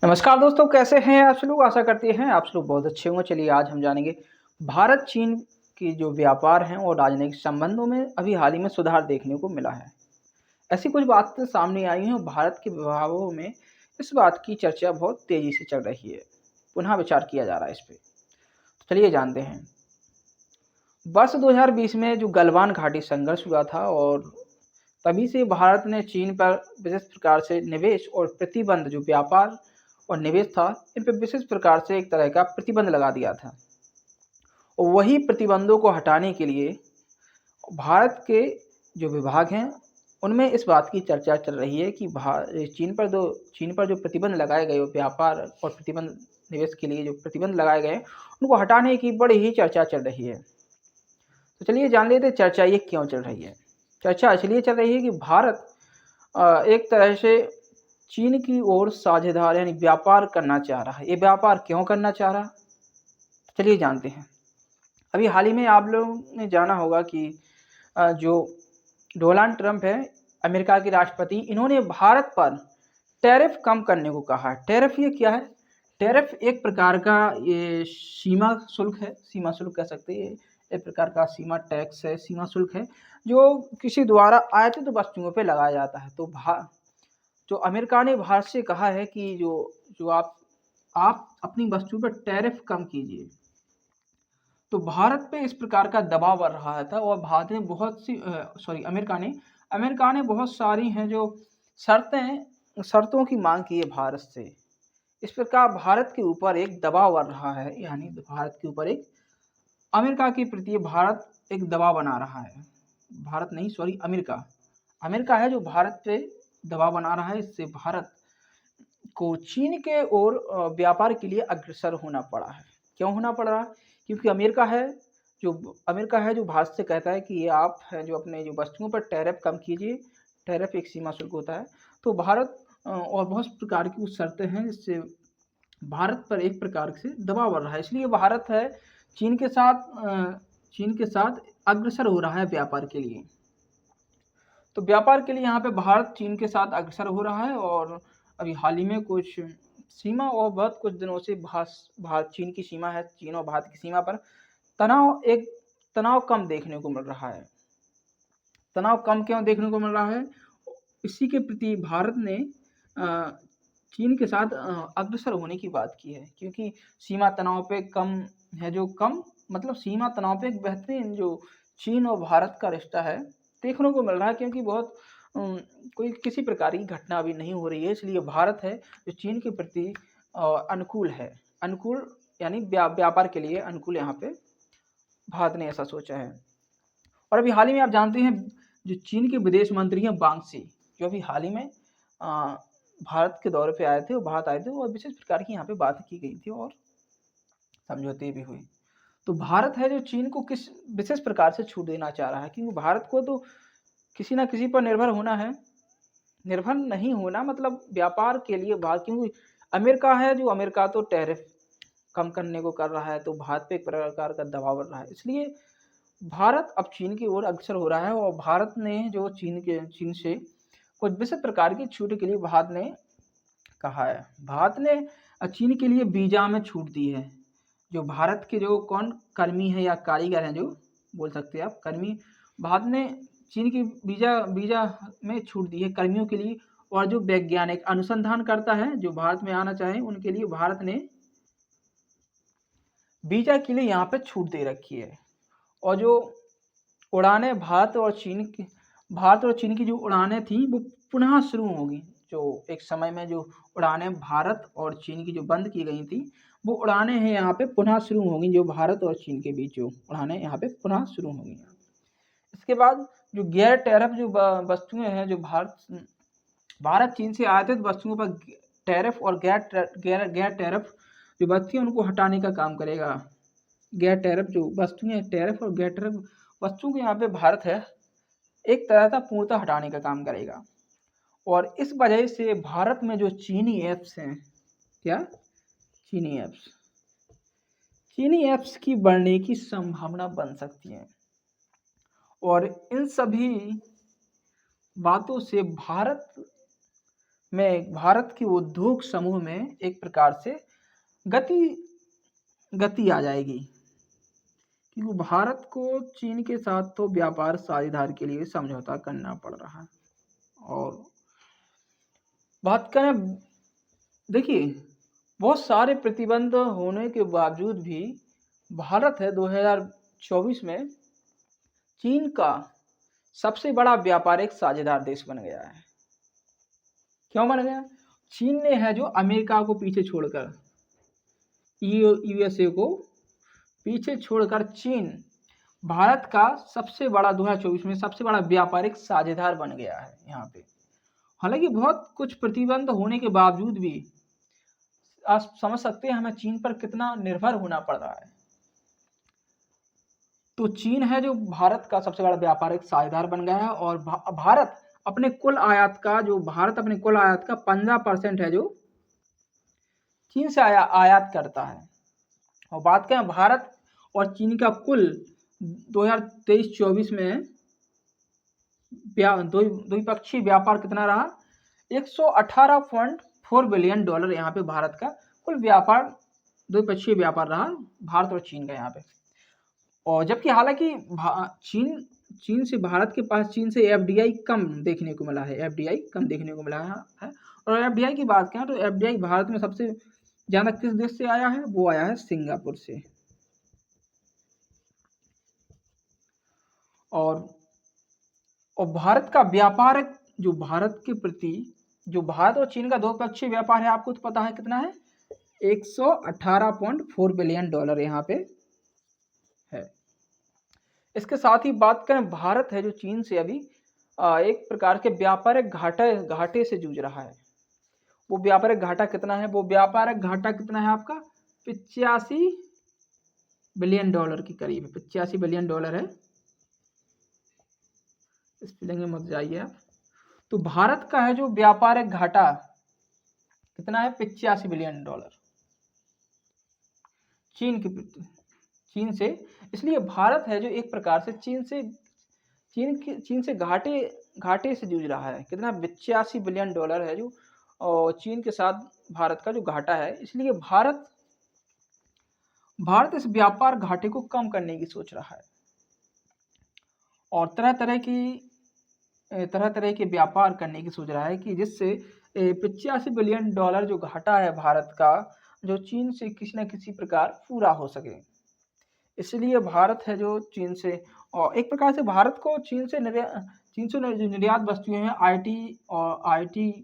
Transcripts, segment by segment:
नमस्कार दोस्तों, कैसे हैं आप सब लोग? आशा करते हैं आप सब लोग बहुत अच्छे होंगे। चलिए आज हम जानेंगे भारत चीन की जो व्यापार हैं और राजनयिक संबंधों में अभी हाल ही में सुधार देखने को मिला है। ऐसी कुछ बातें सामने आई हैं और भारत के विभागों में इस बात की चर्चा बहुत तेजी से चल रही है। पुनः विचार किया जा रहा है इस पे। तो चलिए जानते हैं। वर्ष 2020 में जो गलवान घाटी संघर्ष हुआ था और तभी से भारत ने चीन पर विशेष प्रकार से निवेश और प्रतिबंध जो व्यापार और निवेश था, इन पर विशेष प्रकार से एक तरह का प्रतिबंध लगा दिया था। और वही प्रतिबंधों को हटाने के लिए भारत के जो विभाग हैं उनमें इस बात की चर्चा चल रही है कि चीन पर जो प्रतिबंध लगाए गए व्यापार और प्रतिबंध निवेश के लिए जो प्रतिबंध लगाए गए उनको हटाने की बड़ी ही चर्चा चल रही है। तो चलिए जान लेते हैं चर्चा ये क्यों चल रही है। चर्चा इसलिए चल रही है कि भारत एक तरह से चीन की ओर साझेदार यानी व्यापार करना चाह रहा है। ये व्यापार क्यों करना चाह रहा है? चलिए जानते हैं। अभी हाल ही में आप लोगों ने जाना होगा कि जो डोनाल्ड ट्रंप है, अमेरिका के राष्ट्रपति, इन्होंने भारत पर टैरिफ कम करने को कहा है। टैरिफ ये क्या है? टैरिफ एक प्रकार का ये सीमा शुल्क है, सीमा शुल्क कह सकते हैं। एक प्रकार का सीमा टैक्स है, सीमा शुल्क है, जो किसी द्वारा आयातित वस्तुओं पे लगाया जाता है। तो जो अमेरिका ने भारत से कहा है कि जो जो आप अपनी वस्तु पर टैरिफ कम कीजिए। तो भारत पे इस प्रकार का दबाव बढ़ रहा था और भारत ने बहुत सी अमेरिका ने बहुत सारी हैं जो शर्तों की मांग की है भारत से। इस प्रकार भारत के ऊपर एक दबाव बढ़ रहा है, यानी भारत के ऊपर एक अमेरिका के प्रति भारत एक दबाव बना रहा है। भारत नहीं, अमेरिका अमेरिका है जो भारत पे दबाव बना रहा है। इससे भारत को चीन के ओर व्यापार के लिए अग्रसर होना पड़ा है। क्यों होना पड़ रहा है? क्योंकि अमेरिका है जो भारत से कहता है कि ये आप है जो अपने जो वस्तुओं पर टैरिफ कम कीजिए। टैरिफ एक सीमा शुल्क होता है। तो भारत और बहुत प्रकार की कुछ शर्तें हैं जिससे भारत पर एक प्रकार से दबाव बढ़ रहा है। इसलिए भारत है चीन के साथ अग्रसर हो रहा है व्यापार के लिए। तो व्यापार के लिए यहाँ पे भारत चीन के साथ अग्रसर हो रहा है और अभी हाल ही में कुछ सीमा और बहुत कुछ दिनों से भारत चीन की सीमा है, चीन और भारत की सीमा पर तनाव कम देखने को मिल रहा है। तनाव कम क्यों देखने को मिल रहा है? इसी के प्रति भारत ने चीन के साथ अग्रसर होने की बात की है, क्योंकि सीमा तनाव पे कम है, जो कम मतलब सीमा तनाव पे एक बेहतरीन जो चीन और भारत का रिश्ता है देखने को मिल रहा है, क्योंकि बहुत कोई किसी प्रकार की घटना अभी नहीं हो रही है। इसलिए भारत है जो चीन के प्रति अनुकूल है, अनुकूल यानी व्यापार के लिए अनुकूल यहाँ पे भारत ने ऐसा सोचा है। और अभी हाल ही में आप जानते हैं जो चीन के विदेश मंत्री हैं वांग शी, जो अभी हाल ही में भारत के दौरे पे आए थे, वो भारत आए थे और विशेष प्रकार की यहाँ पे बात की गई थी और समझौते भी हुए। तो भारत है जो चीन को किस विशेष प्रकार से छूट देना चाह रहा है, क्योंकि भारत को तो किसी ना किसी पर निर्भर होना है। निर्भर नहीं होना मतलब व्यापार के लिए भारत, क्योंकि अमेरिका है जो अमेरिका तो टैरिफ कम करने को कर रहा है, तो भारत पे एक प्रकार का दबाव बढ़ रहा है। इसलिए भारत अब चीन की ओर अग्रसर हो रहा है और भारत ने जो चीन से कुछ विशेष प्रकार की छूट के लिए भारत ने कहा है। भारत ने चीन के लिए वीजा में छूट दी है। जो भारत के जो कर्मी है या कारीगर हैं, जो बोल सकते हैं आप कर्मी, भारत ने चीन की वीजा में छूट दी है कर्मियों के लिए। और जो वैज्ञानिक अनुसंधान करता है जो भारत में आना चाहे उनके लिए भारत ने वीजा के लिए यहाँ पे छूट दे रखी है। और जो उड़ानें भारत और चीन की जो उड़ानें थी वो पुनः शुरू होगी। जो एक समय में जो उड़ानें भारत और चीन की जो बंद की गई थी, वो उड़ानें हैं यहाँ पे पुनः शुरू होंगी। जो भारत और चीन के बीच जो उड़ानें यहाँ पे पुनः शुरू होंगी। इसके बाद जो गैर टैरिफ जो वस्तुएं हैं, जो भारत चीन से आयातित वस्तुओं पर टैरिफ और गैर टैरिफ जो वस्तुएं उनको हटाने का काम करेगा। गैर टैरिफ जो वस्तुएं, टैरिफ और गैर टैरिफ वस्तुओं को यहाँ पे भारत है एक तरह का पूर्णतः हटाने का काम करेगा। और इस वजह से भारत में जो चीनी ऐप्स हैं, चीनी ऐप्स की बढ़ने की संभावना बन सकती है। और इन सभी बातों से भारत में भारत के उद्योग समूह में एक प्रकार से गति आ जाएगी, क्योंकि भारत को चीन के साथ तो व्यापार साझेदारी के लिए समझौता करना पड़ रहा है। और बात करें, देखिए बहुत सारे प्रतिबंध होने के बावजूद भी भारत है 2024 में चीन का सबसे बड़ा व्यापारिक साझेदार देश बन गया है। क्यों बन गया? चीन ने है जो अमेरिका को पीछे छोड़कर, यूएसए को पीछे छोड़कर चीन भारत का सबसे बड़ा 2024 में सबसे बड़ा व्यापारिक साझेदार बन गया है यहाँ पे। हालांकि बहुत कुछ प्रतिबंध होने के बावजूद भी आप समझ सकते हैं हमें चीन पर कितना निर्भर होना पड़ रहा है। तो चीन है जो भारत का सबसे बड़ा व्यापारिक साझेदार बन गया है, और भारत अपने कुल आयात का 15% है जो चीन से आयात करता है। और बात करें भारत और चीन का कुल 2023-24 में द्विपक्षीय व्यापार कितना रहा? 118.4 बिलियन डॉलर यहाँ पे भारत का कुल व्यापार, द्विपक्षीय व्यापार रहा भारत और चीन का यहाँ पे। और जबकि हालांकि चीन से भारत के पास चीन से एफडीआई कम देखने को मिला है, और एफडीआई की बात करें तो एफडीआई भारत में सबसे ज़्यादा किस देश से आया है? वो आया है सिंगापुर से। और भारत का व्यापार जो भारत के प्रति जो भारत और चीन का द्विपक्षीय व्यापार है, आपको तो पता है कितना है? 118.4 बिलियन डॉलर यहाँ पे है। इसके साथ ही बात करें, भारत है जो चीन से अभी एक प्रकार के व्यापारिक घाटे से जूझ रहा है। वो व्यापारिक घाटा कितना है? वो व्यापारिक घाटा कितना है आपका? 85 बिलियन डॉलर के करीब है, 85 बिलियन डॉलर है। स्पेलिंग में मत जाइए आप। तो भारत का है जो व्यापारिक घाटा कितना है? 85 बिलियन डॉलर चीन से। इसलिए भारत है जो एक प्रकार से चीन से घाटे से जूझ रहा है। कितना? 85 बिलियन डॉलर है जो चीन के साथ भारत का जो घाटा है। इसलिए भारत इस व्यापार घाटे को कम करने की सोच रहा है, और तरह तरह के व्यापार करने की सोच रहा है कि जिससे 85 बिलियन डॉलर जो घाटा है भारत का, जो चीन से किसी न किसी प्रकार पूरा हो सके। इसलिए भारत है जो चीन से, और एक प्रकार से भारत को चीन से जो निर्यात वस्तुएं हैं आईटी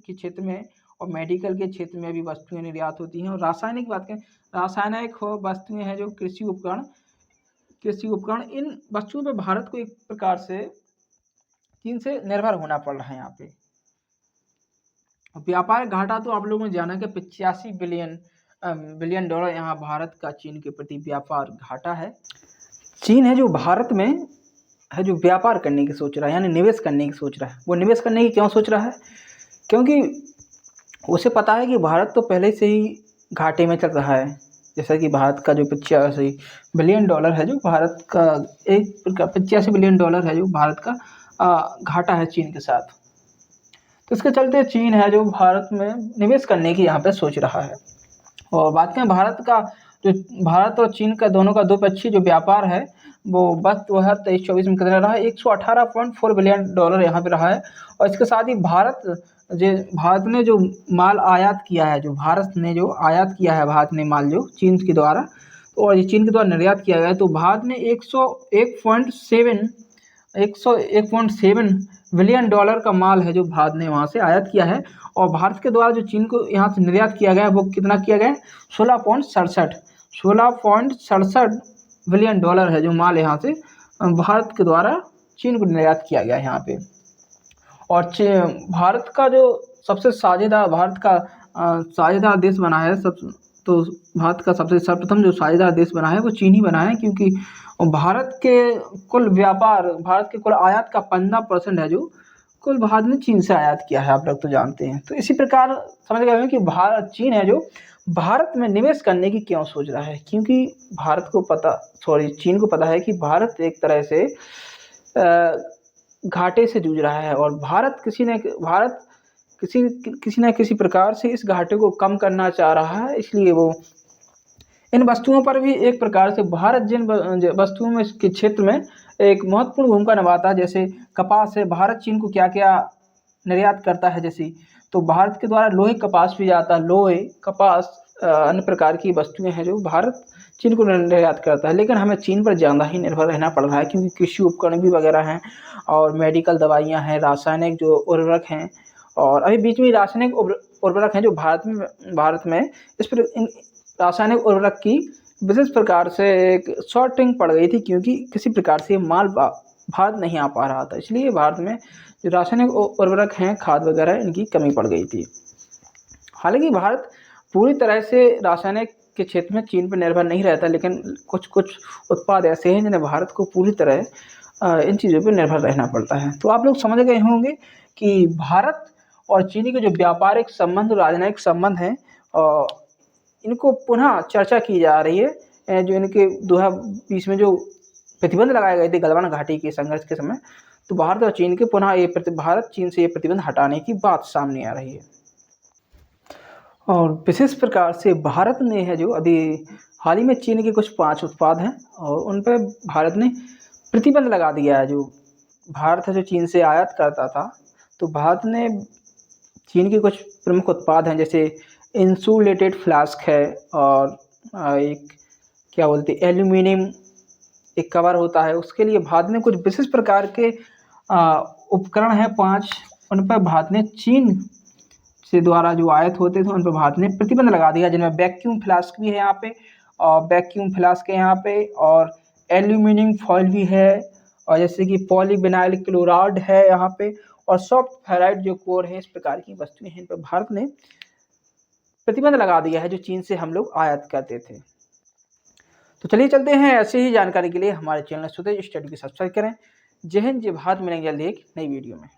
के क्षेत्र में और मेडिकल के क्षेत्र में भी वस्तुएं निर्यात होती हैं। और रासायनिक वस्तुएं हैं जो कृषि उपकरण, इन वस्तुओं पर भारत को एक प्रकार से चीन से निर्भर होना पड़ रहा है यहाँ पे। व्यापार घाटा तो आप लोगों ने जाना कि 85 बिलियन डॉलर यहाँ भारत का चीन के प्रति व्यापार घाटा है। चीन है जो भारत में है जो व्यापार करने की सोच रहा है, यानी निवेश करने की सोच रहा है। वो निवेश करने की क्यों सोच रहा है? क्योंकि उसे पता है कि भारत तो पहले से ही घाटे में चल रहा है। जैसा कि भारत का जो 85 बिलियन डॉलर है जो भारत का 85 बिलियन डॉलर है जो भारत का घाटा है चीन के साथ। तो इसके चलते चीन है जो भारत में निवेश करने की यहाँ पे सोच रहा है। और बात करें भारत और चीन का दोनों का द्विपक्षीय जो व्यापार है वो बस 2023-24 में कितना रहा है? 118.4 बिलियन डॉलर यहाँ पे रहा है। और इसके साथ ही भारत ने जो माल आयात किया है, भारत ने माल जो चीन के द्वारा, और ये चीन के द्वारा निर्यात किया गया है, तो भारत ने 101.7 बिलियन डॉलर का माल है जो भारत ने वहाँ से आयात किया है। और भारत के द्वारा जो चीन को यहाँ से निर्यात किया गया है वो कितना किया गया है? 16.67 बिलियन डॉलर है जो माल यहाँ से भारत के द्वारा चीन को निर्यात किया गया है यहाँ पे। और भारत का जो सबसे साझेदार देश बना है तो भारत का सबसे सर्वप्रथम जो साझेदार देश बना है वो चीन ही बना है, क्योंकि भारत के कुल आयात का 15% है जो कुल भारत ने चीन से आयात किया है, आप लोग तो जानते हैं। तो इसी प्रकार समझ गए कि चीन है जो भारत में निवेश करने की क्यों सोच रहा है, क्योंकि चीन को पता है कि भारत एक तरह से घाटे से जूझ रहा है, और भारत किसी न किसी प्रकार से इस घाटे को कम करना चाह रहा है, इसलिए वो इन वस्तुओं पर भी एक प्रकार से भारत जिन वस्तुओं में के क्षेत्र में एक महत्वपूर्ण भूमिका निभाता है, जैसे कपास है, भारत चीन को क्या-क्या निर्यात करता है जैसे, तो भारत के द्वारा लोहे कपास भी जाता है, लोहे, कपास अन्य प्रकार की वस्तुएँ हैं जो भारत चीन को निर्यात करता है। लेकिन हमें चीन पर ज़्यादा ही निर्भर रहना पड़ रहा है, क्योंकि कृषि उपकरण भी वगैरह हैं और मेडिकल दवाइयाँ हैं, रासायनिक जो उर्वरक हैं, और अभी बीच में रासायनिक उर्वरक हैं जो भारत में इस पर इन रासायनिक उर्वरक की विशेष प्रकार से एक शॉर्टिंग पड़ गई थी, क्योंकि किसी प्रकार से माल भारत नहीं आ पा रहा था। इसलिए भारत में जो रासायनिक उर्वरक हैं, खाद वगैरह, इनकी कमी पड़ गई थी। हालाँकि भारत पूरी तरह से रासायनिक के क्षेत्र में चीन पर निर्भर नहीं रहता, लेकिन कुछ उत्पाद ऐसे हैं जिन्हें भारत को पूरी तरह इन चीज़ों पर निर्भर रहना पड़ता है। तो आप लोग समझ गए होंगे कि भारत और चीन के जो व्यापारिक संबंध, राजनयिक संबंध हैं, इनको पुनः चर्चा की जा रही है। जो इनके 2020 में जो प्रतिबंध लगाए गए थे गलवान घाटी के संघर्ष के समय, तो भारत और चीन के पुनः भारत चीन से ये प्रतिबंध हटाने की बात सामने आ रही है। और विशेष प्रकार से भारत ने है जो अभी हाल ही में चीन के कुछ 5 उत्पाद हैं और उन पे भारत ने प्रतिबंध लगा दिया है। जो भारत है जो चीन से आयात करता था, तो भारत ने चीन के कुछ प्रमुख उत्पाद हैं, जैसे इंसुलेटेड फ्लास्क है, और एक क्या बोलते हैं एल्यूमीनियम एक कवर होता है, उसके लिए भारत ने कुछ विशेष प्रकार के उपकरण हैं 5, उन पर भारत ने चीन से द्वारा जो आयात होते थे उन पर भारत ने प्रतिबंध लगा दिया, जिनमें वैक्यूम फ्लास्क भी है यहाँ पे, और वैक्यूम फ्लास्क है यहाँ पे, और एल्यूमिनियम फॉइल भी है, और जैसे कि पॉलीविनाइल क्लोराइड है यहाँ पे, और सॉफ्ट फेराइड जो कोर है, इस प्रकार की वस्तुएं हैं इन पर भारत ने प्रतिबंध लगा दिया है जो चीन से हम लोग आयात करते थे। तो चलिए चलते हैं, ऐसी ही जानकारी के लिए हमारे चैनल स्वदेश स्टडी को सब्सक्राइब करें। जय हिंद, जय भारत, मिलेंगे जल्दी एक नई वीडियो में।